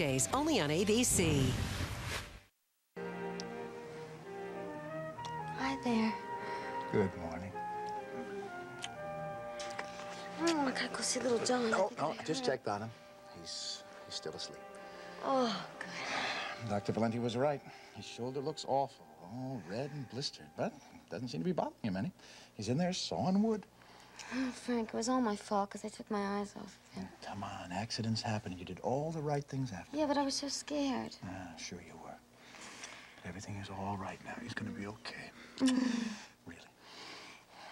weekdays only on ABC. Hi there. Good morning. Oh, I gotta go see little John. No, I just checked on him. He's still asleep. Oh, good. Dr. Valenti was right. His shoulder looks awful, all red and blistered, but doesn't seem to be bothering him any. He's in there sawing wood. Oh, Frank, it was all my fault because I took my eyes off of him. Come on, accidents happen. You did all the right things after. Yeah, but I was so scared. Sure you were. Everything is all right now. He's going to be okay. Really.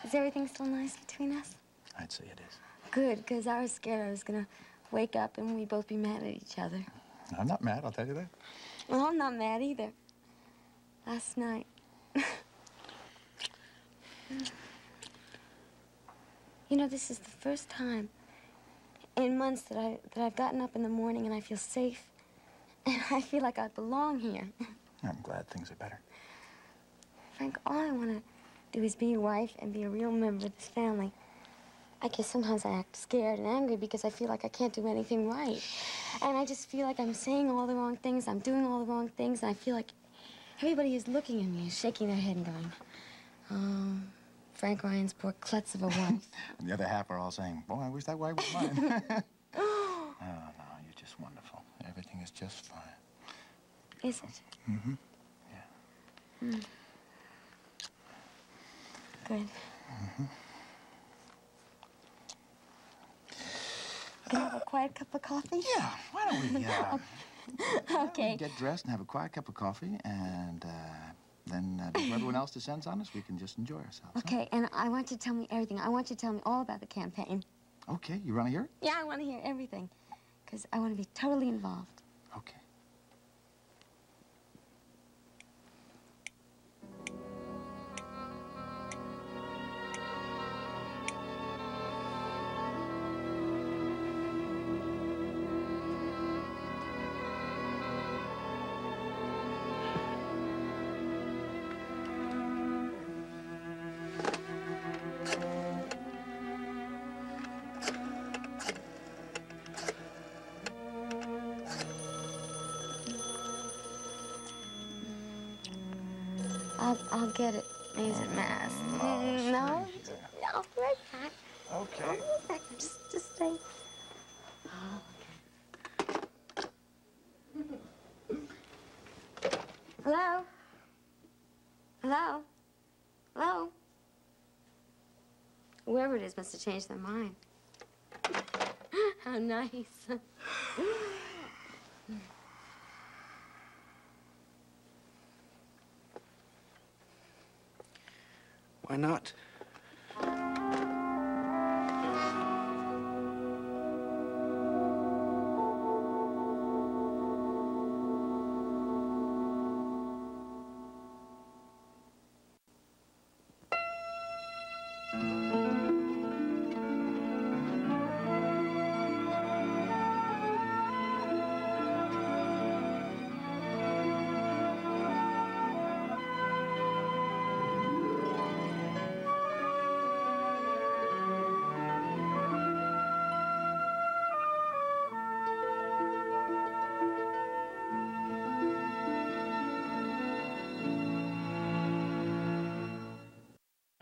Is everything still nice between us? I'd say it is. Good, because I was scared I was going to wake up and we'd both be mad at each other. I'm not mad, I'll tell you that. Well, I'm not mad either. Last night. You know, this is the first time in months that I've gotten up in the morning and I feel safe. And I feel like I belong here. I'm glad things are better. Frank, all I want to do is be your wife and be a real member of this family. I guess sometimes I act scared and angry because I feel like I can't do anything right. And I just feel like I'm saying all the wrong things, I'm doing all the wrong things, and I feel like everybody is looking at me, shaking their head and going, oh, Frank Ryan's poor klutz of a wife. And the other half are all saying, boy, I wish that wife was mine. Oh, no, you're just wonderful. Everything is just fine. Is it? Mm-hmm. Yeah. Mm. Good. Mm-hmm. Can I have a quiet cup of coffee? Yeah, why don't we, Okay. get dressed and have a quiet cup of coffee, and then before everyone else descends on us, we can just enjoy ourselves. Okay, huh? and I want you to tell me everything. I want you to tell me all about the campaign. Okay, you want to hear it? Yeah, I want to hear everything, because I want to be totally involved. Okay. I'll get it. Is it mask? No? I'll be right back. Okay. I'll be right back. Just stay. Hello? Hello? Hello? Whoever it is must have changed their mind. How nice. Why not?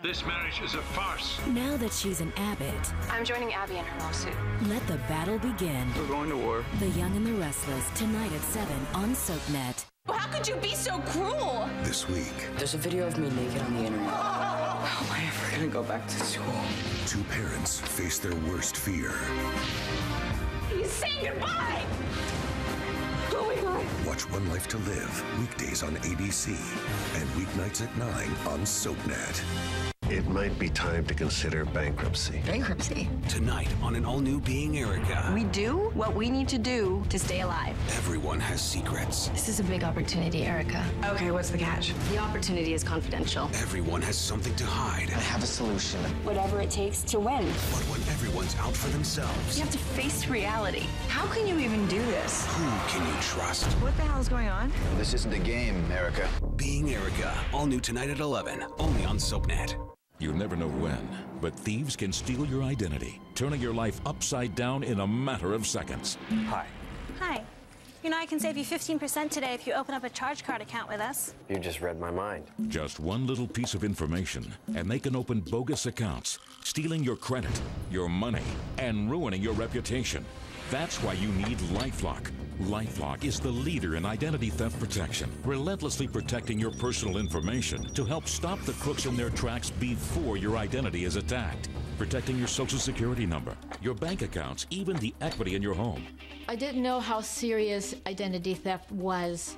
This marriage is a farce. Now that she's an Abbott, I'm joining Abby in her lawsuit. let the battle begin. We're going to war. The Young and the Restless, tonight at 7 on SoapNet. How could you be so cruel? This week, There's a video of me naked on the internet. How am I ever gonna go back to school? two parents face their worst fear. He's saying goodbye! Oh my God. Watch One Life to Live, weekdays on ABC and weeknights at 9 on SoapNet. It might be time to consider bankruptcy. Bankruptcy? Tonight on an all-new Being Erica. We do what we need to do to stay alive. Everyone has secrets. This is a big opportunity, Erica. Okay, what's the catch? The opportunity is confidential. Everyone has something to hide. I have a solution. Whatever it takes to win. But when everyone's out for themselves, You have to face reality. How can you even do this? who can you trust? What the hell's going on? This isn't a game, Erica. Being Erica, all new tonight at 11, only on SoapNet. You never know when, but thieves can steal your identity, turning your life upside down in a matter of seconds. Hi. Hi. You know I can save you 15% today if you open up a charge card account with us. You just read my mind. Just one little piece of information, and they can open bogus accounts, stealing your credit, your money, and ruining your reputation. That's why you need LifeLock. LifeLock is the leader in identity theft protection, relentlessly protecting your personal information to help stop the crooks in their tracks before your identity is attacked. Protecting your social security number, your bank accounts, even the equity in your home. I didn't know how serious identity theft was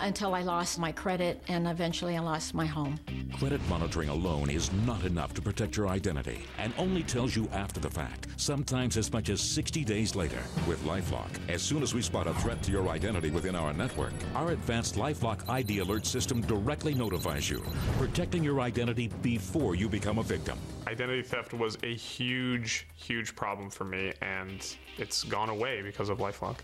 until I lost my credit and eventually I lost my home. Credit monitoring alone is not enough to protect your identity and only tells you after the fact, sometimes as much as 60 days later. With LifeLock, as soon as we spot a threat to your identity within our network, our advanced LifeLock ID alert system directly notifies you, protecting your identity before you become a victim. Identity theft was a huge, huge problem for me, and it's gone away because of LifeLock.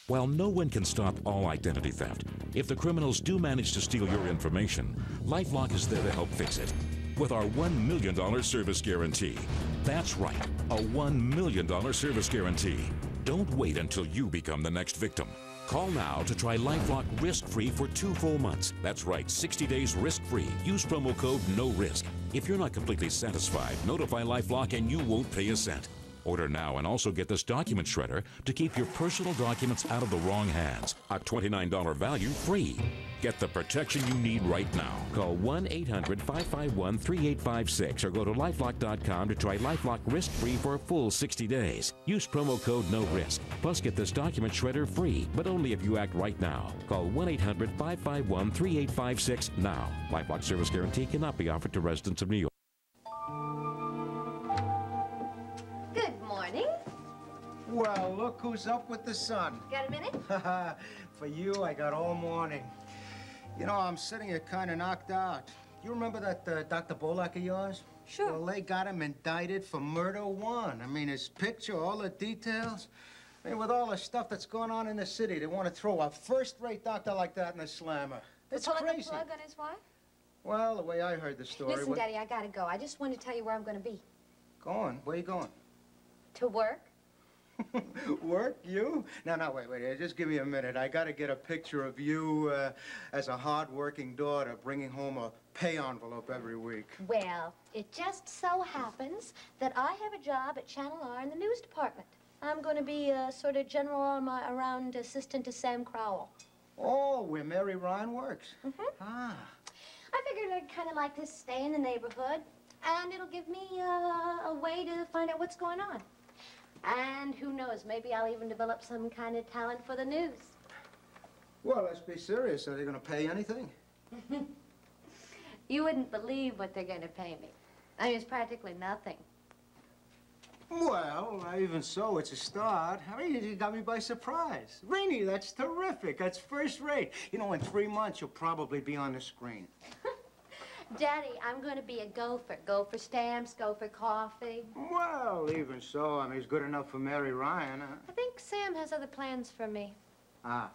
While no one can stop all identity theft, if the criminals do manage to steal your information, LifeLock is there to help fix it with our $1 million service guarantee. That's right, a $1 million service guarantee. Don't wait until you become the next victim. Call now to try LifeLock risk-free for 2 full months. That's right, 60 days risk-free. Use promo code NORISK. If you're not completely satisfied, notify LifeLock and you won't pay a cent. Order now and also get this document shredder to keep your personal documents out of the wrong hands. A $29 value free. Get the protection you need right now. Call 1-800-551-3856 or go to lifelock.com to try LifeLock risk-free for a full 60 days. Use promo code NORISK. Plus get this document shredder free, but only if you act right now. Call 1-800-551-3856 now. LifeLock service guarantee cannot be offered to residents of New York. Well, look who's up with the sun. Got a minute? For you, I got all morning. You know, I'm sitting here kind of knocked out. You remember that Dr. Bolak of yours? Sure. Well, they got him indicted for murder 1. I mean, his picture, all the details. I mean, with all the stuff that's going on in the city, they want to throw a first-rate doctor like that in a slammer. It's pulling crazy. the plug on his wife? Well, the way I heard the story... Listen, Daddy, I gotta go. I just wanted to tell you where I'm gonna be. Go on. Where you going? To work. Work? You? No, wait. Just give me a minute. I got to get a picture of you as a hard-working daughter bringing home a pay envelope every week. Well, it just so happens that I have a job at Channel R in the news department. I'm going to be a sort of general all-around assistant to Sam Crowell. Oh, where Mary Ryan works? Mm-hmm. Ah. I figured I'd kind of like to stay in the neighborhood, and it'll give me a way to find out what's going on. And who knows, maybe I'll even develop some kind of talent for the news. Well, let's be serious. Are they going to pay anything? You wouldn't believe what they're going to pay me. I mean, it's practically nothing. Well, even so, it's a start. I mean, you got me by surprise. Rainey, that's terrific. That's first rate. You know, in 3 months, you'll probably be on the screen. Daddy, I'm going to be a gopher. Go for stamps, go for coffee. Well, even so, I mean, it's good enough for Mary Ryan, huh? I think Sam has other plans for me. Ah.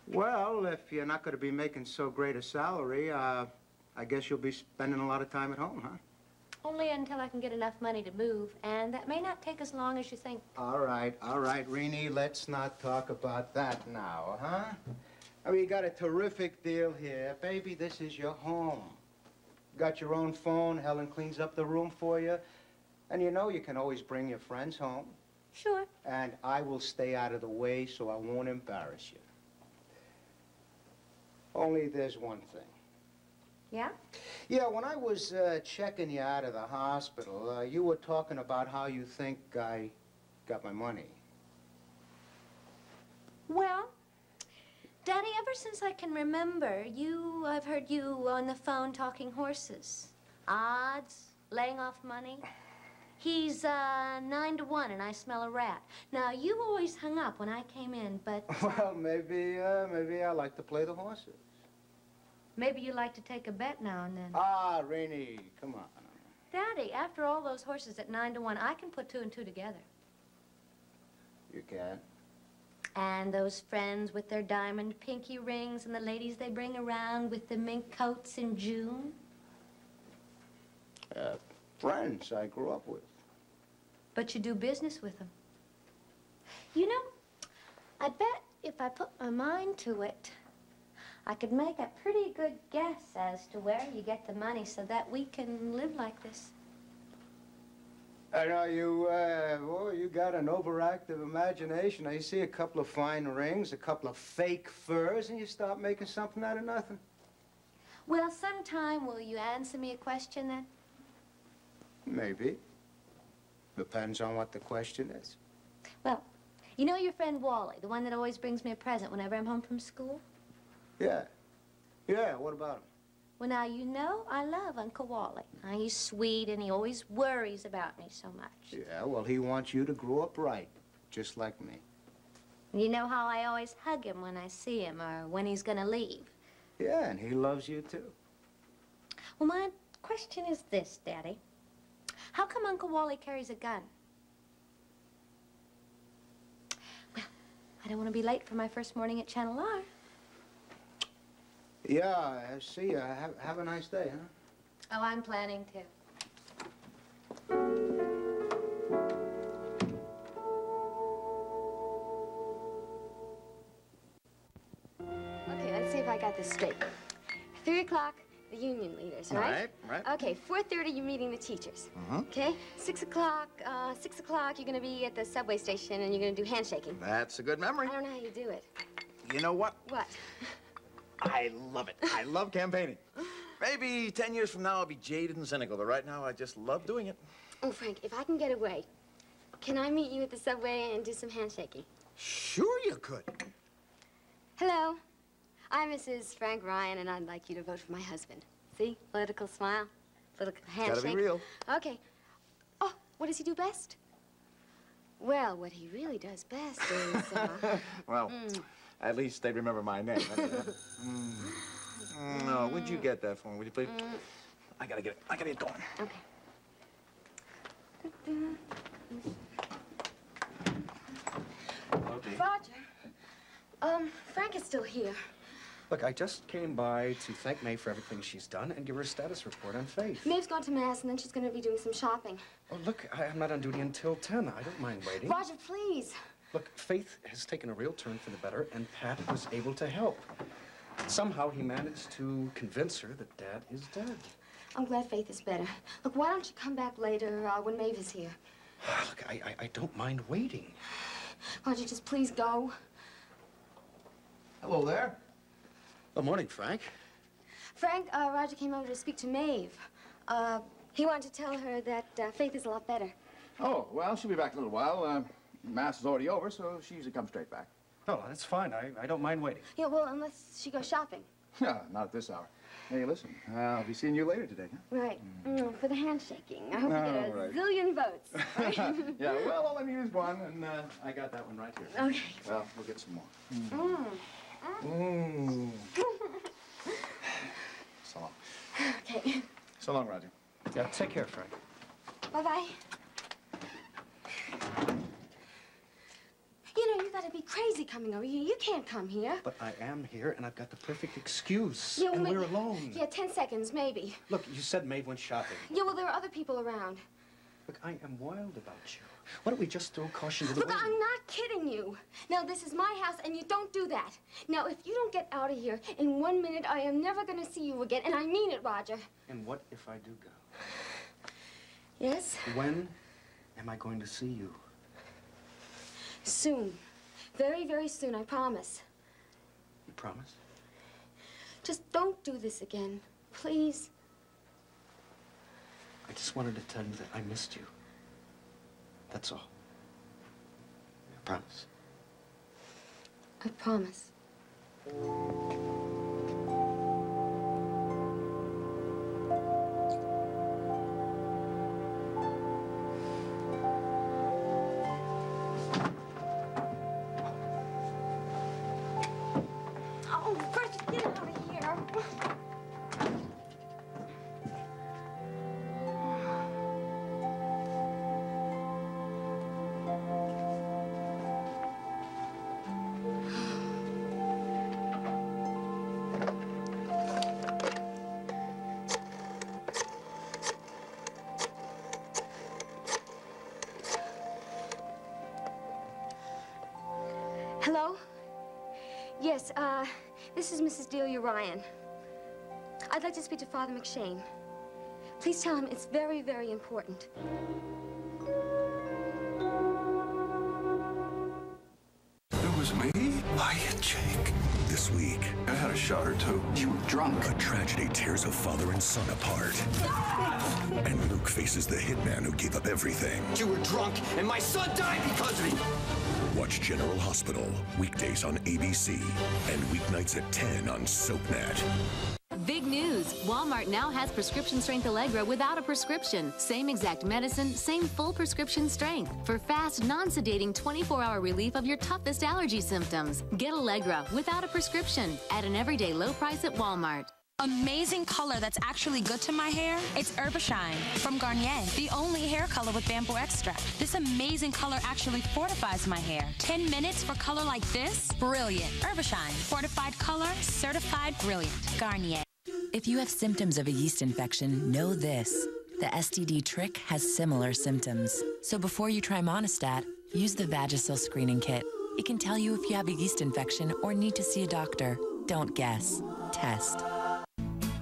Well, if you're not going to be making so great a salary, I guess you'll be spending a lot of time at home, huh? Only until I can get enough money to move, and that may not take as long as you think. All right, Renee, let's not talk about that now, huh? I mean, you got a terrific deal here. Baby, this is your home. Got your own phone, Helen cleans up the room for you. And you know you can always bring your friends home. Sure. And I will stay out of the way so I won't embarrass you. Only there's one thing. Yeah? Yeah, when I was checking you out of the hospital, you were talking about how you think I got my money. Well, Daddy, ever since I can remember, I've heard you on the phone talking horses. Odds, laying off money. He's 9 to 1 and I smell a rat. Now, you always hung up when I came in, but... Well, maybe I like to play the horses. Maybe you like to take a bet now and then. Ah, Rainey, come on. Daddy, after all those horses at 9 to 1, I can put 2 and 2 together. You can? And those friends with their diamond pinky rings and the ladies they bring around with the mink coats in June? Friends I grew up with. But you do business with them. You know, I bet if I put my mind to it, I could make a pretty good guess as to where you get the money so that we can live like this. I know you got an overactive imagination. Now, you see a couple of fine rings, a couple of fake furs, and you start making something out of nothing. Well, sometime will you answer me a question then? Maybe. Depends on what the question is. Well, you know your friend Wally, the one that always brings me a present whenever I'm home from school? Yeah. Yeah, what about him? Well, now, you know I love Uncle Wally. He's sweet, and he always worries about me so much. Yeah, well, he wants you to grow up right, just like me. You know how I always hug him when I see him or when he's gonna leave? Yeah, and he loves you, too. Well, my question is this, Daddy. How come Uncle Wally carries a gun? Well, I don't want to be late for my first morning at Channel R. Yeah, see ya. Have a nice day, huh? Oh, I'm planning to. Okay, let's see if I got this straight. 3 o'clock, the union leaders, right? Right. Okay, 4:30, you're meeting the teachers. Okay? 6 o'clock, you're gonna be at the subway station and you're gonna do handshaking. That's a good memory. I don't know how you do it. You know what? What? I love it. I love campaigning. Maybe 10 years from now I'll be jaded and cynical, but right now I just love doing it. Oh, Frank, if I can get away, can I meet you at the subway and do some handshaking? Sure you could. Hello. I'm Mrs. Frank Ryan, and I'd like you to vote for my husband. See? Political smile, political handshake. Gotta be real. Okay. Oh, what does he do best? Well, what he really does best is, Well, at least they remember my name. No, would you get that for me, would you please? I gotta get it going. Okay. Okay. Roger. Frank is still here. Look, I just came by to thank Mae for everything she's done and give her a status report on Faith. Maeve's gone to Mass, and then she's going to be doing some shopping. Oh, look, I'm not on duty until 10. I don't mind waiting. Roger, please. Look, Faith has taken a real turn for the better, and Pat was able to help. Somehow he managed to convince her that Dad is dead. I'm glad Faith is better. Look, why don't you come back later when Maeve is here? Look, I don't mind waiting. Roger, just please go. Hello there. Good morning, Frank. Frank, Roger came over to speak to Maeve. He wanted to tell her that Faith is a lot better. Oh, well, she'll be back in a little while. Mass is already over, so she usually comes straight back. Oh, that's fine. I don't mind waiting. Yeah, well, unless she goes shopping. Yeah, not at this hour. Hey, listen, I'll be seeing you later today, huh? Right. For the handshaking. I hope you get a zillion votes. Yeah, well, I'll let me use one, and I got that one right here. Okay. Well, we'll get some more. So long. Okay. So long, Roger. Yeah, take care, Frank. Bye-bye. You know, you gotta be crazy coming over here. You can't come here. But I am here, and I've got the perfect excuse. Yeah, well, and we're alone. Yeah, 10 seconds, maybe. Look, you said Maeve went shopping. Yeah, well, there are other people around. Look, I am wild about you. Why don't we just throw caution to the wind? Look, I'm not kidding you. Now, this is my house, and you don't do that. Now, if you don't get out of here in 1 minute, I am never going to see you again, and I mean it, Roger. And what if I do go? Yes? When am I going to see you? Soon. Very, very soon, I promise. You promise? Just don't do this again, please. I just wanted to tell you that I missed you. That's all. I promise. I promise. Oh, Bridget, get out of here. Hello? Yes, this is Mrs. Delia Ryan. I'd like to speak to Father McShane. Please tell him it's very, very important. It was me? Hiya, Jake. This week, I had a shot or two. You were drunk. a tragedy tears a father and son apart. And Luke faces the hitman who gave up everything. You were drunk, and my son died because of you. Watch General Hospital, weekdays on ABC, and weeknights at 10 on SoapNet. Big news! Walmart now has prescription strength Allegra without a prescription. Same exact medicine, same full prescription strength. For fast, non-sedating 24-hour relief of your toughest allergy symptoms. Get Allegra without a prescription at an everyday low price at Walmart. Amazing color that's actually good to my hair. It's Herbashine from Garnier, the only hair color with bamboo extract. This amazing color actually fortifies my hair. 10 minutes for color like this? Brilliant. Herbashine. Fortified color, certified brilliant. Garnier. If you have symptoms of a yeast infection, know this. The STD trick has similar symptoms. So before you try Monistat, use the Vagisil screening kit. It can tell you if you have a yeast infection or need to see a doctor. Don't guess. Test.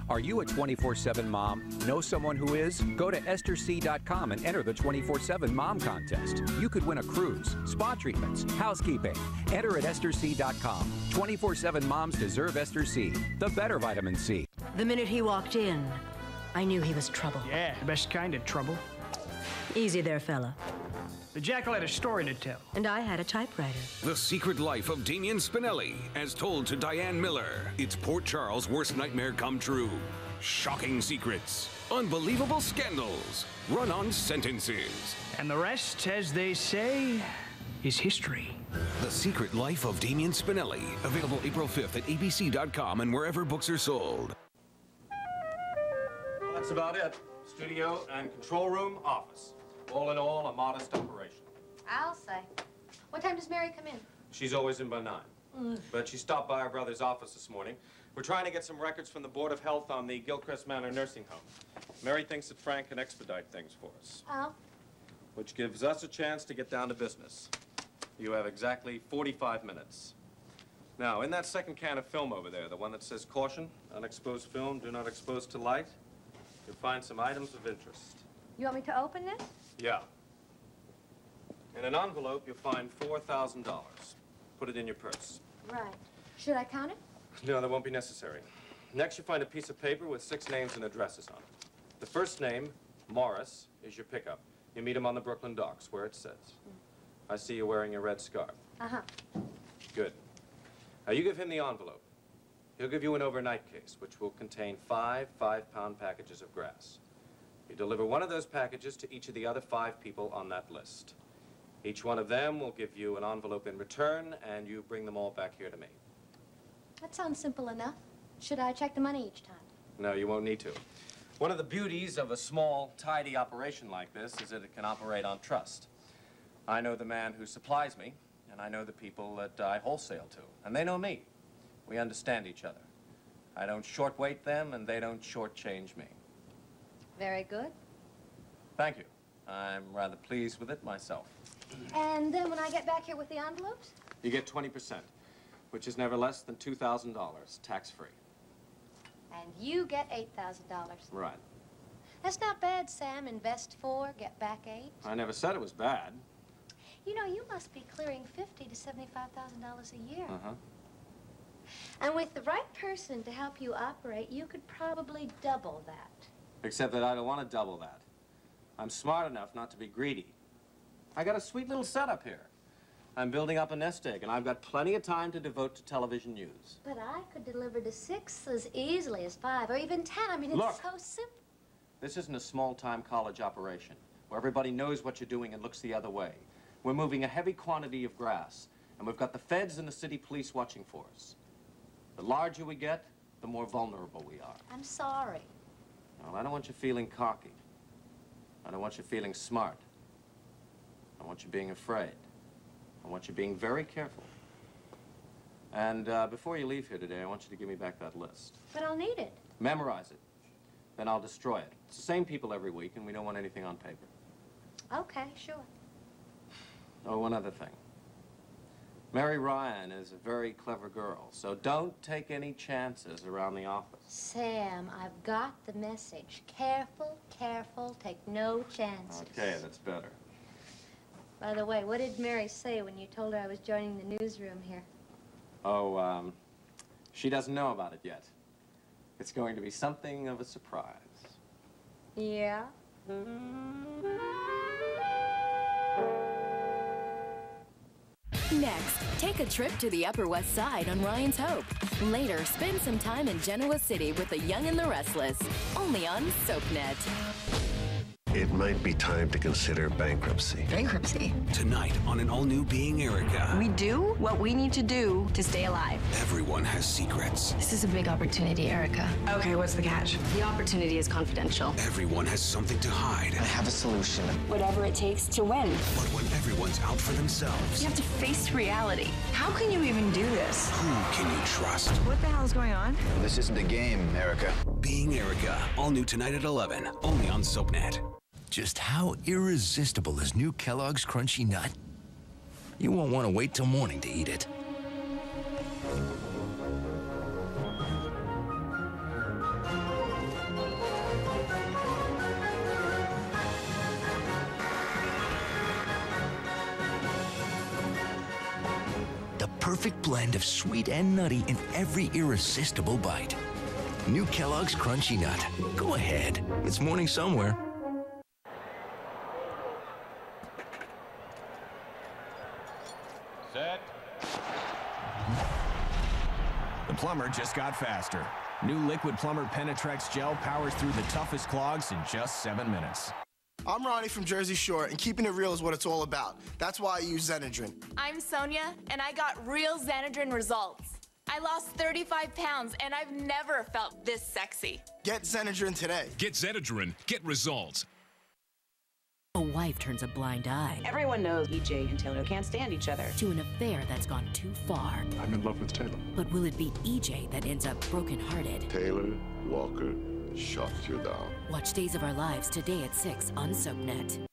Are you a 24/7 mom? Know someone who is? Go to EstherC.com and enter the 24/7 Mom Contest. You could win a cruise, spa treatments, housekeeping. Enter at EstherC.com. 24/7 moms deserve Esther C, the better vitamin C. The minute he walked in, I knew he was trouble. Yeah, the best kind of trouble. Easy there, fella. The jackal had a story to tell. And I had a typewriter. The Secret Life of Damien Spinelli, as told to Diane Miller. It's Port Charles' worst nightmare come true. Shocking secrets, unbelievable scandals, run-on sentences. And the rest, as they say, is history. The Secret Life of Damien Spinelli, available April 5th at abc.com and wherever books are sold. Well, that's about it. Studio and control room, office. All in all, a modest operation. I'll say. What time does Mary come in? She's always in by 9. But she stopped by our brother's office this morning. We're trying to get some records from the Board of Health on the Gilchrist Manor nursing home. Mary thinks that Frank can expedite things for us. Oh? Which gives us a chance to get down to business. You have exactly 45 minutes. Now, in that second can of film over there, the one that says caution, unexposed film, do not expose to light, you'll find some items of interest. You want me to open this? Yeah. In an envelope, you'll find $4,000. Put it in your purse. Right. Should I count it? No, that won't be necessary. Next, you'll find a piece of paper with 6 names and addresses on it. The first name, Morris, is your pickup. You meet him on the Brooklyn docks, where it says. I see you wearing your red scarf. Uh-huh. Good. Now, you give him the envelope. He'll give you an overnight case, which will contain 5 5-pound packages of grass. You deliver one of those packages to each of the other 5 people on that list. Each one of them will give you an envelope in return, and you bring them all back here to me. That sounds simple enough. Should I check the money each time? No, you won't need to. One of the beauties of a small, tidy operation like this is that it can operate on trust. I know the man who supplies me, and I know the people that I wholesale to, and they know me. We understand each other. I don't short-weight them, and they don't short-change me. Very good. Thank you. I'm rather pleased with it myself. And then when I get back here with the envelopes? You get 20%, which is never less than $2,000, tax-free. And you get $8,000. Right. That's not bad, Sam. Invest 4, get back 8. I never said it was bad. You know, you must be clearing $50,000 to $75,000 a year. Uh-huh. And with the right person to help you operate, you could probably double that. Except that I don't want to double that. I'm smart enough not to be greedy. I got a sweet little setup here. I'm building up a nest egg, and I've got plenty of time to devote to television news. But I could deliver to 6 as easily as 5, or even 10. I mean, it's Look, so simple. This isn't a small-time college operation where everybody knows what you're doing and looks the other way. We're moving a heavy quantity of grass, and we've got the feds and the city police watching for us. The larger we get, the more vulnerable we are. I'm sorry. Well, I don't want you feeling cocky. I don't want you feeling smart. I want you being afraid. I want you being very careful. And before you leave here today, I want you to give me back that list. But I'll need it. Memorize it. Then I'll destroy it. It's the same people every week, and we don't want anything on paper. Okay, sure. Oh, one other thing. Mary Ryan is a very clever girl, so don't take any chances around the office. Sam, I've got the message. Careful, careful, take no chances. Okay, that's better. By the way, what did Mary say when you told her I was joining the newsroom here? Oh, she doesn't know about it yet. It's going to be something of a surprise. Yeah? Next, take a trip to the Upper West Side on Ryan's Hope. Later, spend some time in Genoa City with the Young and the Restless. Only on SoapNet. It might be time to consider bankruptcy. Bankruptcy? Tonight on an all-new Being Erica. We do what we need to do to stay alive. Everyone has secrets. This is a big opportunity, Erica. Okay, what's the catch? The opportunity is confidential. Everyone has something to hide. I have a solution. Whatever it takes to win. But when everyone's out for themselves, You have to face reality. How can you even do this? who can you trust? What the hell is going on? This isn't a game, Erica. Being Erica, all new tonight at 11, only on SoapNet. Just how irresistible is new Kellogg's Crunchy Nut? You won't want to wait till morning to eat it. The perfect blend of sweet and nutty in every irresistible bite. New Kellogg's Crunchy Nut. Go ahead. It's morning somewhere. Set. The plumber just got faster. New Liquid Plumber Penetrex Gel powers through the toughest clogs in just 7 minutes. I'm Ronnie from Jersey Shore, and keeping it real is what it's all about. That's why I use Xenadrin. I'm Sonia, and I got real Xenadrin results. I lost 35 pounds, and I've never felt this sexy. Get Xenadrin today. Get Xenadrin. Get results. A wife turns a blind eye Everyone knows EJ and Taylor can't stand each other. to an affair that's gone too far. I'm in love with Taylor. But will it be EJ that ends up brokenhearted? Taylor Walker shot you down. Watch Days of Our Lives today at 6 on SoapNet.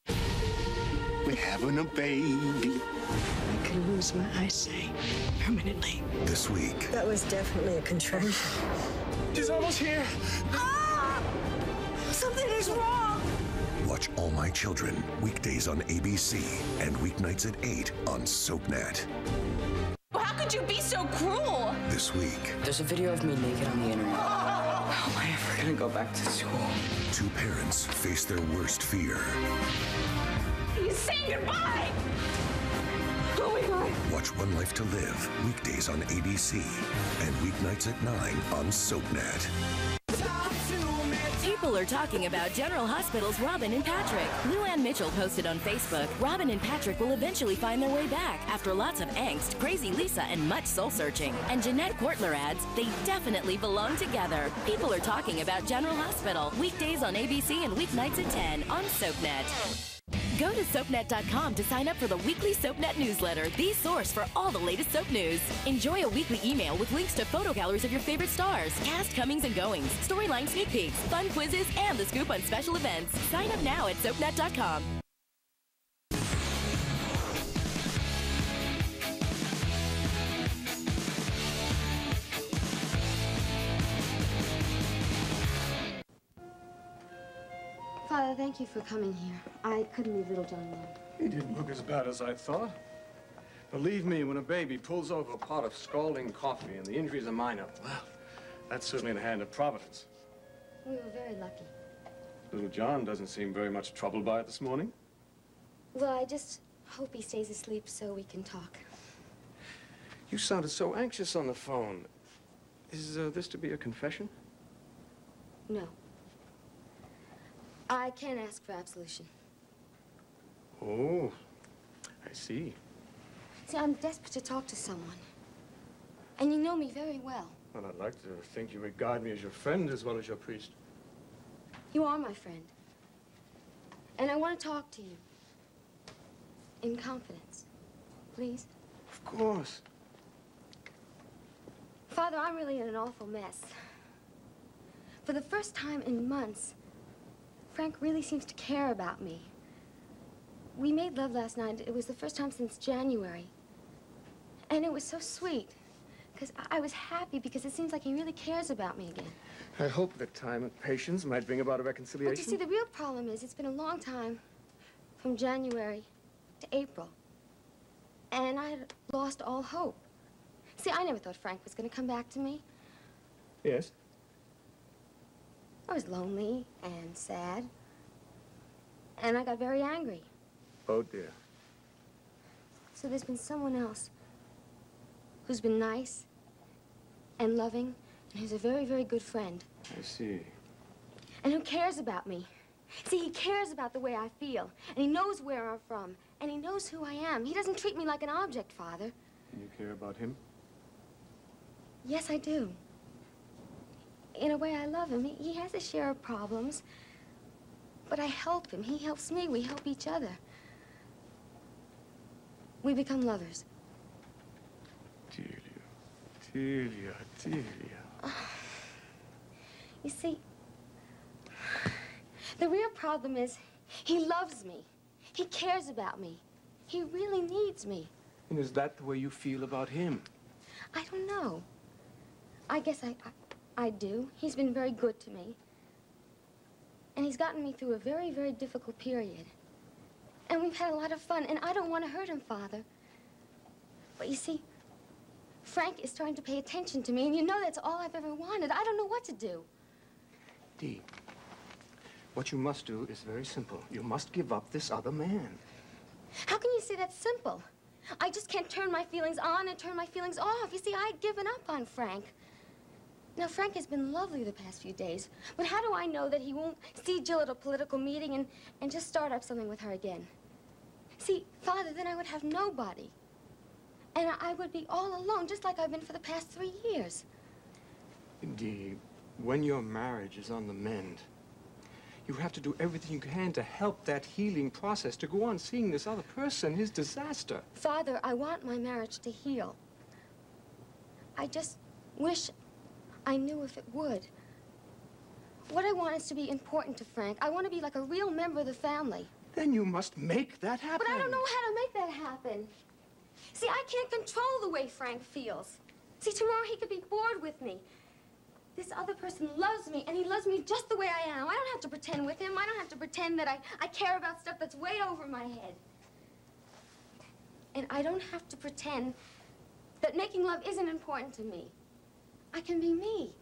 We're having a baby. I can lose my eyesight permanently. This week, That was definitely a contraction. She's almost here. Ah! Something is wrong! watch All My Children weekdays on ABC and weeknights at 8 on SoapNet. Well, how could you be so cruel? This week, There's a video of me naked on the internet. How am I ever gonna go back to school? two parents face their worst fear. He's saying goodbye! Oh my God. Watch One Life to Live weekdays on ABC and weeknights at 9 on SoapNet. People are talking about General Hospital's Robin and Patrick. Luann Mitchell posted on Facebook, Robin and Patrick will eventually find their way back after lots of angst, crazy Lisa, and much soul-searching. And Jeanette Kortler adds, they definitely belong together. People are talking about General Hospital, weekdays on ABC and weeknights at 10 on SoapNet. Go to SoapNet.com to sign up for the weekly SoapNet newsletter, the source for all the latest soap news. Enjoy a weekly email with links to photo galleries of your favorite stars, cast comings and goings, storyline sneak peeks, fun quizzes, and the scoop on special events. Sign up now at SoapNet.com. Father, thank you for coming here. I couldn't leave little John alone. He didn't look as bad as I thought. Believe me, when a baby pulls over a pot of scalding coffee and the injuries are minor, well, that's certainly in the hand of Providence. We were very lucky. Little John doesn't seem very much troubled by it this morning. Well, I just hope he stays asleep so we can talk. You sounded so anxious on the phone. Is this to be a confession? No. I can't ask for absolution. Oh, I see. See, I'm desperate to talk to someone. And you know me very well. Well, I'd like to think you regard me as your friend as well as your priest. You are my friend. And I want to talk to you. In confidence. Please? Of course. Father, I'm really in an awful mess. For the first time in months, Frank really seems to care about me. We made love last night. It was the first time since January. And it was so sweet, because I was happy because it seems like he really cares about me again. I hope that time and patience might bring about a reconciliation. But you see, the real problem is it's been a long time, from January to April. And I had lost all hope. See, I never thought Frank was going to come back to me. Yes? I was lonely and sad. And I got very angry. Oh, dear. So there's been someone else who's been nice and loving and who's a very, very good friend. I see. And who cares about me. See, he cares about the way I feel, and he knows where I'm from, and he knows who I am. He doesn't treat me like an object, Father. And you care about him? Yes, I do. In a way, I love him. He has a share of problems, but I help him. He helps me. We help each other. We become lovers. Delia. You see, the real problem is he loves me. He cares about me. He really needs me. And is that the way you feel about him? I don't know. I guess I do. He's been very good to me. And he's gotten me through a very, very difficult period. And we've had a lot of fun, and I don't want to hurt him, Father. But you see, Frank is starting to pay attention to me, and you know that's all I've ever wanted. I don't know what to do. Dee, what you must do is very simple. You must give up this other man. How can you say that's simple? I just can't turn my feelings on and turn my feelings off. You see, I'd given up on Frank. Now, Frank has been lovely the past few days, but how do I know that he won't see Jill at a political meeting and just start up something with her again? See, Father, then I would have nobody. And I would be all alone, just like I've been for the past 3 years. Dee, when your marriage is on the mend, you have to do everything you can to help that healing process to go on seeing this other person, his disaster. Father, I want my marriage to heal. I just wish I knew if it would. What I want is to be important to Frank. I want to be like a real member of the family. Then you must make that happen. But I don't know how to make that happen. See, I can't control the way Frank feels. See, tomorrow he could be bored with me. This other person loves me, and he loves me just the way I am. I don't have to pretend with him. I don't have to pretend that I care about stuff that's way over my head. And I don't have to pretend that making love isn't important to me. I can be me.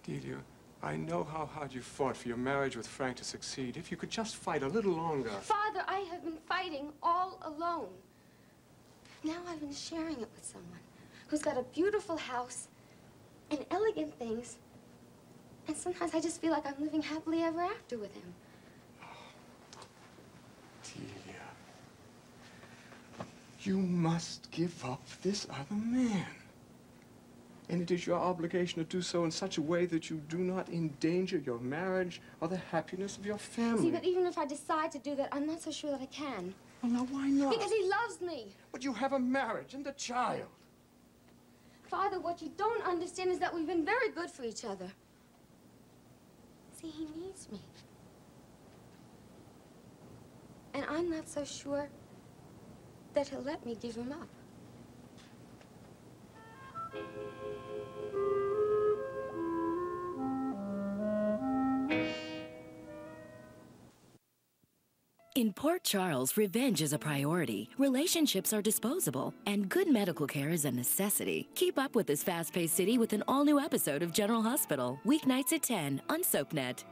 Delia, I know how hard you fought for your marriage with Frank to succeed. If you could just fight a little longer. Father, I have been fighting all alone. Now I've been sharing it with someone who's got a beautiful house and elegant things. And sometimes I just feel like I'm living happily ever after with him. Delia, you must give up this other man. And it is your obligation to do so in such a way that you do not endanger your marriage or the happiness of your family. See, but even if I decide to do that, I'm not so sure that I can. Well, now, why not? Because he loves me. But you have a marriage and a child. Father, what you don't understand is that we've been very good for each other. See, he needs me. And I'm not so sure that he'll let me give him up. In Port Charles, revenge is a priority, relationships are disposable, and good medical care is a necessity. Keep up with this fast-paced city with an all-new episode of General Hospital, weeknights at 10 on SoapNet.